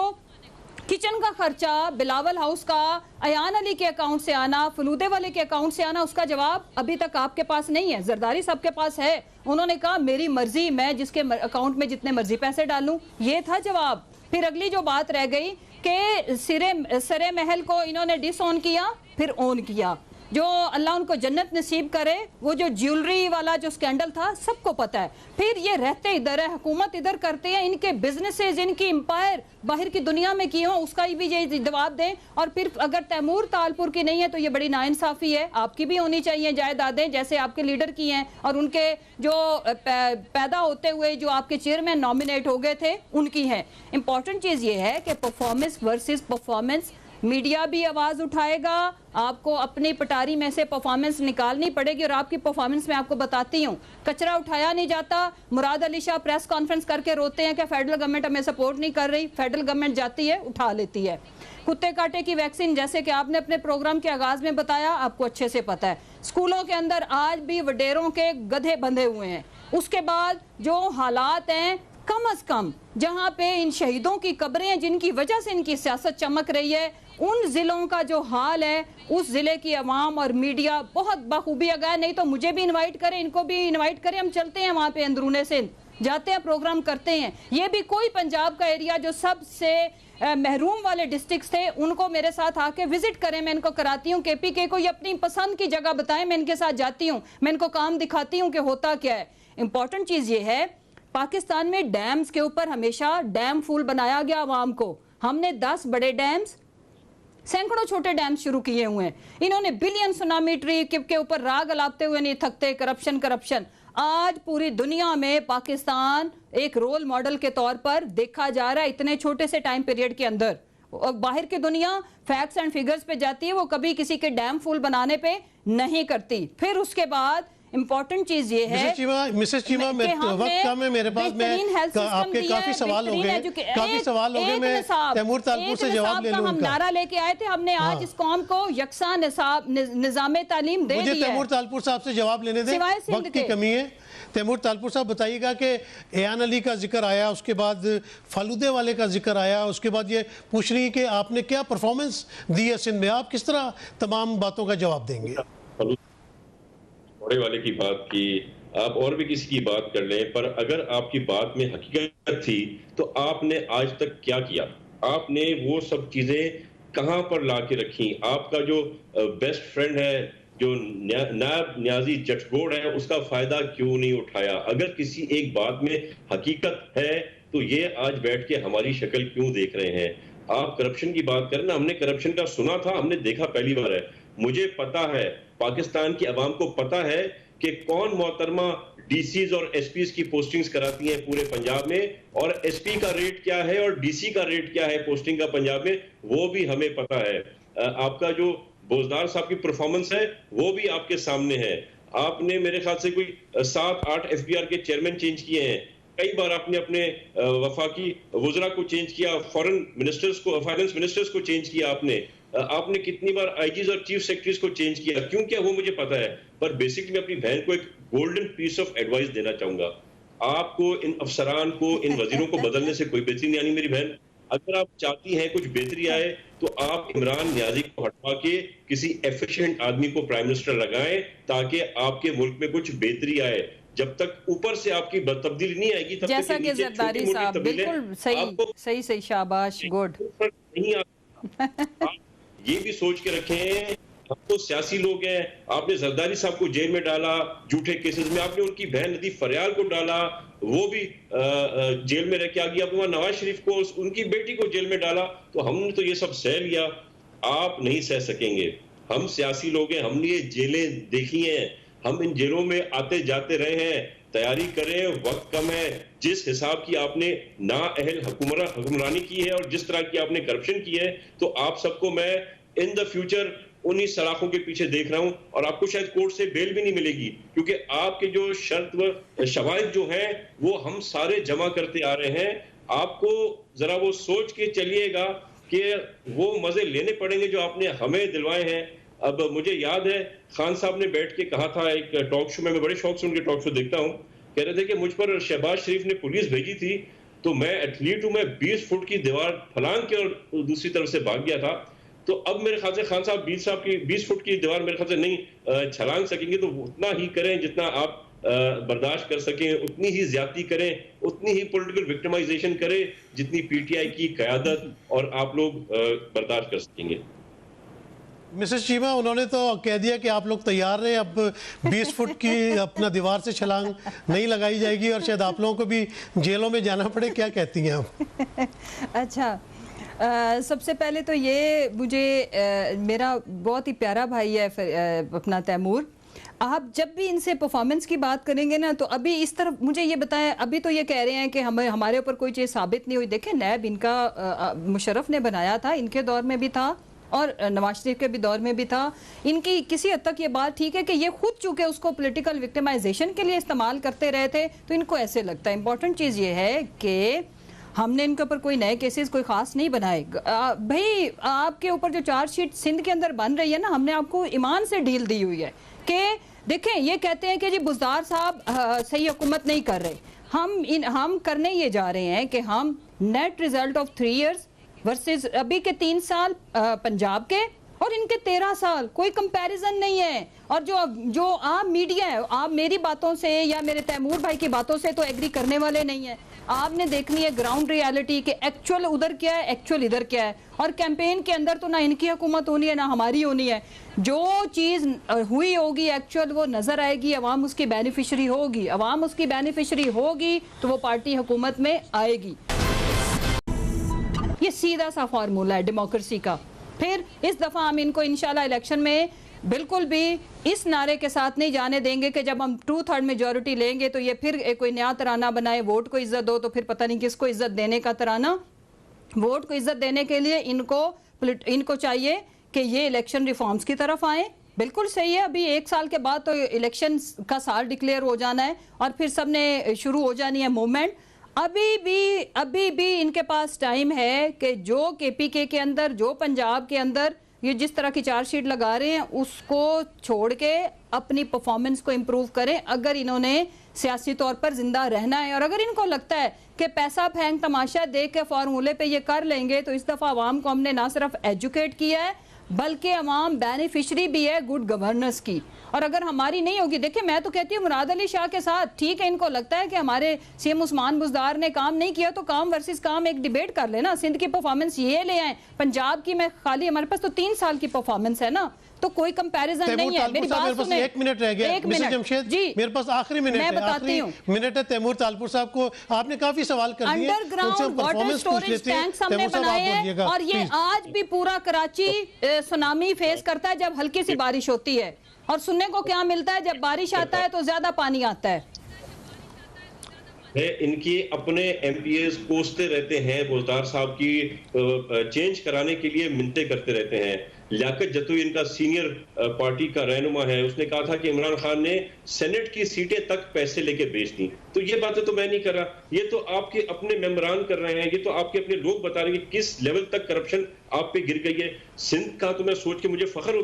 C: کچن کا خرچہ بلاول ہاؤس کا ایان علی کے اکاؤنٹ سے آنا، فلودے والے کے اکاؤنٹ سے آنا، اس کا جواب ابھی تک آپ کے پاس نہیں ہے. زرداری صاحب کے پاس ہے، انہوں نے کہا میری مرضی، میں جس کے اکاؤنٹ میں جتنے مرضی پیسے ڈالوں، یہ تھا جواب. پھر اگلی جو بات رہ گئی کہ سرے محل کو انہوں نے ڈس آن کیا پھر آن کیا. جو اللہ ان کو جنت نصیب کرے, وہ جو جیولری والا جو سکینڈل تھا سب کو پتا ہے. پھر یہ رہتے ادھر ہے, حکومت ادھر کرتے ہیں, ان کے بزنسز, ان کی امپائر باہر کی دنیا میں کیے ہوں, اس کا بھی یہ جواب دیں. اور پھر اگر تیمور تالپور کی نہیں ہے تو یہ بڑی ناانصافی ہے. آپ کی بھی ہونی چاہیے جائیدادیں جیسے آپ کے لیڈر کی ہیں, اور ان کے جو پیدا ہوتے ہوئے جو آپ کے چیئرمین نامینیٹ ہو گئے تھے ان کی ہیں. امپورٹنٹ چیز یہ ہے کہ پرفارمنس ورسز پرفارمنس, میڈیا بھی آواز اٹھائے گا, آپ کو اپنی پٹاری میں سے پرفارمنس نکالنی پڑے گی. اور آپ کی پرفارمنس میں آپ کو بتاتی ہوں, کچرا اٹھایا نہیں جاتا. مراد علی شاہ پریس کانفرنس کر کے روتے ہیں کہ فیڈرل گورنمنٹ ہمیں سپورٹ نہیں کر رہی. فیڈرل گورنمنٹ جاتی ہے, اٹھا لیتی ہے. کتے کاٹے کی ویکسین جیسے کہ آپ نے اپنے پروگرام کے آغاز میں بتایا, آپ کو اچھے سے پتا ہے. اسکولوں کے اندر آج بھی وڈیروں کے گدھے بندھے ہوئے ہیں. اس کے بعد جو حالات ہیں, کم از کم جہاں پہ ان شہیدوں کی قبریں ہیں جن کی وجہ سے ان کی سیاست چمک رہی ہے, ان ضلعوں کا جو حال ہے, اس ضلع کی عوام اور میڈیا بہت بخوبی آگاہ ہے. نہیں تو مجھے بھی انوائٹ کریں, ان کو بھی انوائٹ کریں, ہم چلتے ہیں وہاں پہ اندرون سندھ, جاتے ہیں پروگرام کرتے ہیں. یہ بھی کوئی پنجاب کا ایریا جو سب سے محروم والے ڈسٹرکٹس تھے, ان کو میرے ساتھ آ کے وزٹ کریں, میں ان کو کراتی ہوں. کے پی کے کو یہ اپنی پسند کی جگہ بتائیں, میں ان کے ساتھ جاتی ہوں, میں ان کو کام دکھاتی ہوں کہ ہوتا کیا ہے. امپورٹنٹ چیز یہ ہے, پاکستان میں ڈیمز کے اوپر ہمیشہ ڈیم فول بنایا گیا عوام کو. ہم نے 10 بڑے ڈیمز, سینکڑوں چھوٹے ڈیم شروع کیے ہوئے ہیں. انہوں نے بلین سونامی ٹری کے اوپر راگ الاپتے ہوئے نہیں تھکتے. کرپشن. آج پوری دنیا میں پاکستان ایک رول ماڈل کے طور پر دیکھا جا رہا ہے اتنے چھوٹے سے ٹائم پیریڈ کے اندر. باہر کی دنیا فیکٹس اینڈ فیگرز پہ جاتی ہے, وہ کبھی کسی کے ڈیم فول بنانے پہ نہیں کرتی. پھر اس کے بعد امپورٹنٹ چیز یہ ہے
A: مسز چیمہ, وقت کم ہے میرے پاس, میں آپ کے کافی سوال ہو گئے, میں تیمور تالپور سے جواب لے لوں گا.
C: ہم نعرہ لے کے آئے تھے, ہم نے آج اس قوم کو یکساں نظام تعلیم دے دیا ہے.
A: مجھے تیمور تالپور صاحب سے جواب لینے دیں, وقت کی کمی ہے. تیمور تالپور صاحب بتائیے گا کہ ایان علی کا ذکر آیا, اس کے بعد فالودے والے کا ذکر آیا, اس کے بعد یہ پوچھ رہی کہ آپ نے کیا پرفارمنس دی ہے سندھ میں, آپ کس طرح تمام باتوں کا جواب دیں گے؟
B: بڑے والے کی بات کی, آپ اور بھی کسی کی بات کر لیں, پر اگر آپ کی بات میں حقیقت تھی تو آپ نے آج تک کیا کیا؟ آپ نے وہ سب چیزیں کہاں پر لا کے رکھی؟ آپ کا جو بیسٹ فرینڈ ہے, جو نائب نیازی جٹگوڑ ہے, اس کا فائدہ کیوں نہیں اٹھایا؟ اگر کسی ایک بات میں حقیقت ہے تو یہ آج بیٹھ کے ہماری شکل کیوں دیکھ رہے ہیں؟ آپ کرپشن کی بات کریں نا, ہم نے کرپشن کا سنا تھا, ہم نے دیکھا پہلی بار ہے. مجھے پتا ہے, پاکستان کی عوام کو پتا ہے کہ کون محترمہ ڈی سیز اور ایس پیز کی پوسٹنگز کراتی ہیں پورے پنجاب میں, اور ایس پی کا ریٹ کیا ہے اور ڈی سی کا ریٹ کیا ہے پوسٹنگ کا پنجاب میں, وہ بھی ہمیں پتا ہے. آپ کا جو بوزدار صاحب کی پرفارمنس ہے وہ بھی آپ کے سامنے ہے. آپ نے میرے خیال سے کوئی 7-8 ایف بی آر کے چیئرمین چینج کیے ہیں, کئی بار آپ نے اپنے وفاقی وزراء کو چینج کیا, فارن منسٹرز کو, فائنانس منسٹرز کو چینج کیا آپ نے کتنی بار آئی جیز اور چیف سیکرٹریز کو چینج کیا. کیوں کیا وہ مجھے پتا ہے, پر بیسکلی میں اپنی بہن کو ایک گولڈن پیس آف ایڈوائس دینا چاہوں گا. آپ کو ان افسران کو, ان وزیروں کو بدلنے سے کوئی بہتری نہیں آنی میری بہن. اگر آپ چاہتی ہیں کچھ بہتری آئے تو آپ عمران نیازی کو ہٹوا کے کسی ایفیشینٹ آدمی کو پرائم منسٹر لگائیں تاکہ آپ کے ملک میں کچھ بہتری آئے. جب تک اوپر سے آپ کی تبدیلی نہیں آئے گی تب تک
C: جیسا کہ زرداری صاحب بالکل صحیح شاباش گڈ.
B: یہ بھی سوچ کے رکھیں, ہم تو سیاسی لوگ ہیں. آپ نے زرداری صاحب کو جیل میں ڈالا جھوٹے کیسز میں, آپ نے ان کی بہن ندی فریال کو ڈالا, وہ بھی جیل میں رہ کے آ گیا. آپ نے نواز شریف کو, ان کی بیٹی کو جیل میں ڈالا. تو ہم نے تو یہ سب سہ لیا, آپ نہیں سہ سکیں گے. ہم سیاسی لوگ ہیں, ہم نے یہ جیلیں دیکھی ہیں, ہم ان جیلوں میں آتے جاتے رہے ہیں. تیاری کریں, وقت کم ہے. جس حساب کی آپ نے نااہل حکمرانی کی ہے اور جس طرح کی آپ نے کرپشن کی ہے, تو آپ سب کو میں ان دا فیوچر انہی سلاخوں کے پیچھے دیکھ رہا ہوں. اور آپ کو شاید کورٹ سے بیل بھی نہیں ملے گی, کیونکہ آپ کے جو شرط و شواہد جو ہیں وہ ہم سارے جمع کرتے آ رہے ہیں. آپ کو ذرا وہ سوچ کے چلیے گا کہ وہ مزے لینے پڑیں گے جو آپ نے ہمیں دلوائے ہیں. اب مجھے یاد ہے خان صاحب نے بیٹھ کے کہا تھا ایک ٹاک شو میں بڑے شوق سے ان کے ٹاک شو دیکھتا ہوں, کہہ رہے تھے کہ مجھ پر شہباز شریف نے پولیس بھیجی تھی تو میں ایتھلیٹ ہوں, میں 20 فٹ کی دیوار پھلانگ کے اور دوسری طرف سے بھاگ گیا تھا. تو اب میرے خیال سے خان صاحب 20 فٹ کی دیوار میرے خیال سے نہیں چھلانگ سکیں گے, تو اتنا ہی کریں جتنا آپ برداشت کر سکیں, اتنی ہی زیادتی کریں, اتنی ہی پولیٹیکل وکٹمائزیشن کرے جتنی پی ٹی آئی کی قیادت اور آپ لوگ برداشت کر سکیں گے.
A: مسز چیمہ انہوں نے تو کہہ دیا کہ آپ لوگ تیار رہے, اب 20 فٹ کی اپنا دیوار سے چھلانگ نہیں لگائی جائے گی اور شاید آپ لوگوں کو بھی جیلوں میں جانا پڑے. کیا کہتی ہیں آپ؟
C: اچھا, سب سے پہلے تو یہ مجھے میرا بہت ہی پیارا بھائی ہے اپنا تیمور, آپ جب بھی ان سے پرفارمنس کی بات کریں گے نا تو ابھی اس طرف مجھے یہ بتائیں, ابھی تو یہ کہہ رہے ہیں کہ ہمارے اوپر کوئی چیز ثابت نہیں ہوئی. دیکھیں نیب ان کا مشرف نے بنایا تھا, ان کے دور میں بھی تھا اور نواز شریف کے بھی دور میں بھی تھا. ان کی کسی حد تک یہ بات ٹھیک ہے کہ یہ خود چونکہ اس کو پولیٹیکل وکٹمائزیشن کے لیے استعمال کرتے رہے تھے تو ان کو ایسے لگتا ہے. امپورٹنٹ چیز یہ ہے کہ ہم نے ان کے اوپر کوئی نئے کیسز کوئی خاص نہیں بنائے. بھئی آپ کے اوپر جو چارج شیٹ سندھ کے اندر بن رہی ہے نا, ہم نے آپ کو ایمان سے ڈیل دی ہوئی ہے کہ دیکھیں یہ کہتے ہیں کہ جی بزدار صاحب صحیح حکومت نہیں کر رہے, ہم کرنے یہ جا رہے ہیں کہ ہم net result of 3 years versus ابھی کے 3 سال پنجاب کے اور ان کے 13 سال, کوئی کمپیریزن نہیں ہے. اور جو عام میڈیا ہے, آپ میری باتوں سے یا میرے تیمور بھائی کی باتوں سے تو ایگری کرنے والے نہیں ہیں. آپ نے دیکھنی ہے گراؤنڈ ریالٹی کہ ایکچول ادھر کیا ہے, ایکچول ادھر کیا ہے. اور کیمپین کے اندر تو نہ ان کی حکومت ہونی ہے نہ ہماری ہونی ہے. جو چیز ہوئی ہوگی ایکچول وہ نظر آئے گی, عوام اس کی بینیفیشری ہوگی. عوام اس کی بینیفیشری ہوگی تو وہ پارٹی حکومت میں آئے گی. یہ سیدھا سا فارمولہ ہے ڈیموکریسی کا. پھر اس دفعہ ہم ان کو انشاءاللہ الیکشن میں بالکل بھی اس نعرے کے ساتھ نہیں جانے دیں گے کہ جب ہم 2/3 میجورٹی لیں گے تو یہ پھر کوئی نیا ترانہ بنائے, ووٹ کو عزت دو, تو پھر پتہ نہیں کس کو عزت دینے کا ترانہ. ووٹ کو عزت دینے کے لیے ان کو چاہیے کہ یہ الیکشن ریفارمز کی طرف آئیں. بالکل صحیح ہے, ابھی 1 سال کے بعد تو الیکشن کا سال ڈکلیئر ہو جانا ہے اور پھر سب نے شروع ہو جانی ہے موومنٹ. ابھی بھی ان کے پاس ٹائم ہے کہ جو کے پی کے اندر, جو پنجاب کے اندر یہ جس طرح کی چارج شیٹ لگا رہے ہیں اس کو چھوڑ کے اپنی پرفارمنس کو امپروو کریں اگر انہوں نے سیاسی طور پر زندہ رہنا ہے. اور اگر ان کو لگتا ہے کہ پیسہ پھینک تماشا دیکھ کے فارمولے پہ یہ کر لیں گے تو اس دفعہ عوام کو ہم نے نہ صرف ایجوکیٹ کیا ہے بلکہ عوام بینیفیشری بھی ہے گڈ گورننس کی. اور اگر ہماری نہیں ہوگی, دیکھیں میں تو کہتی ہوں مراد علی شاہ کے ساتھ ٹھیک ہے, ان کو لگتا ہے کہ ہمارے سی ایم عثمان بزدار نے کام نہیں کیا تو کام ورسز کام ایک ڈیبیٹ کر لینا. سندھ کی پرفارمنس یہ لے آئیں, پنجاب کی میں خالی, ہمارے پاس تو 3 سال کی پرفارمنس ہے نا, تو کوئی کمپیریزن نہیں ہے. میری بات سنیں,
A: 1 منٹ رہ گیا. مسز جمشید میرے پاس آخری منٹ ہے, آخری منٹ ہے. تیمور تالپور صاحب کو آپ نے کافی سوال کر دیے,
C: under ground water storage tanks ہم نے بنائے ہیں اور یہ آج بھی پورا کراچی سونامی فیس کرتا ہے جب ہلکی سی بارش ہوتی ہے. اور سننے کو کیا ملتا ہے, جب بارش آتا ہے تو زیادہ پانی آتا ہے.
B: ان کی اپنے ایم پی ایز کوستے رہتے ہیں, بزدار صاحب کی چینج کرانے کے لیے منتیں کرتے رہتے ہیں. لیاقت جتوئی ان کا سینئر پارٹی کا رہنما ہے, اس نے کہا تھا کہ عمران خان نے سینٹ کی سیٹیں تک پیسے لے کے بیچ دی. تو یہ باتیں تو میں نہیں کر رہا, یہ تو آپ کے اپنے ممبران کر رہے ہیں, یہ تو آپ کے اپنے لوگ بتا رہے ہیں کہ کس لیول تک کرپشن آپ پہ گر گئی ہے. سندھ کا تو میں سوچ کے مجھے فخر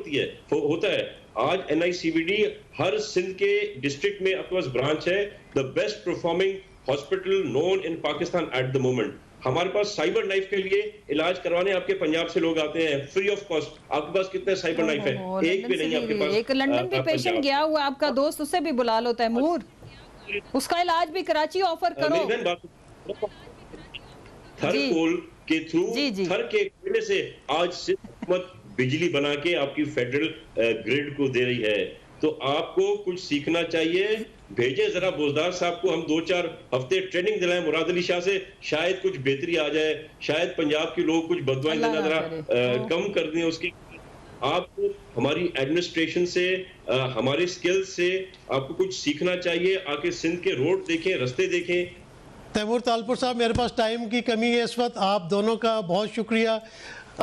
B: ہوتا ہے. آج N I C B D ہر سندھ کے ڈسٹرکٹ میں آپ کے پاس برانچ ہے, the best performing hospital known in Pakistan at the moment. ہمارے پاس سائبر نائف کے لیے علاج کروانے آپ کے پنجاب سے لوگ آتے ہیں فری آف کاسٹ. آپ کے پاس کتنے سائبر نائف ہے؟ ایک بھی نہیں آپ کے پاس.
C: ایک لنڈن بھی پیشنٹ گیا ہوا آپ کا دوست, اسے بھی بلا لو تیمور, اس کا علاج بھی کراچی آفر کرو.
B: تھر کول کے تھرو, تھر کے کوئلے سے آج سندھ حکومت بجلی بنا کے آپ کی فیڈرل گریڈ کو دے رہی ہے. تو آپ کو کچھ سیکھنا چاہیے. بھیجیں ذرا بزدار صاحب کو, ہم 2-4 ہفتے ٹریننگ دلائیں مراد علی شاہ سے, شاید کچھ بہتری آ جائے, شاید پنجاب کے لوگ کچھ بدوائیں دینا ذرا کم کر دیں. اس کی آپ کو ہماری ایڈمنسٹریشن سے, ہمارے سکل سے آپ کو کچھ سیکھنا چاہیے. آ کے سندھ کے روڈ دیکھیں, رستے دیکھیں.
A: تیمور تالپور صاحب, میرے پاس ٹائم کی کمی ہے اس وقت, آپ دونوں کا بہت شکریہ.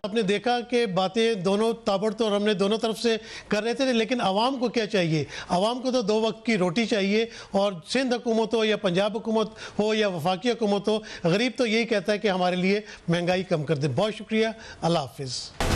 A: آپ نے دیکھا کہ باتیں دونوں تابڑتوڑ ہم نے دونوں طرف سے کر رہے تھے, لیکن عوام کو کیا چاہیے؟ عوام کو تو 2 وقت کی روٹی چاہیے, اور سندھ حکومت ہو یا پنجاب حکومت ہو یا وفاقی حکومت ہو, غریب تو یہی کہتا ہے کہ ہمارے لیے مہنگائی کم کر دیں. بہت شکریہ, اللہ حافظ.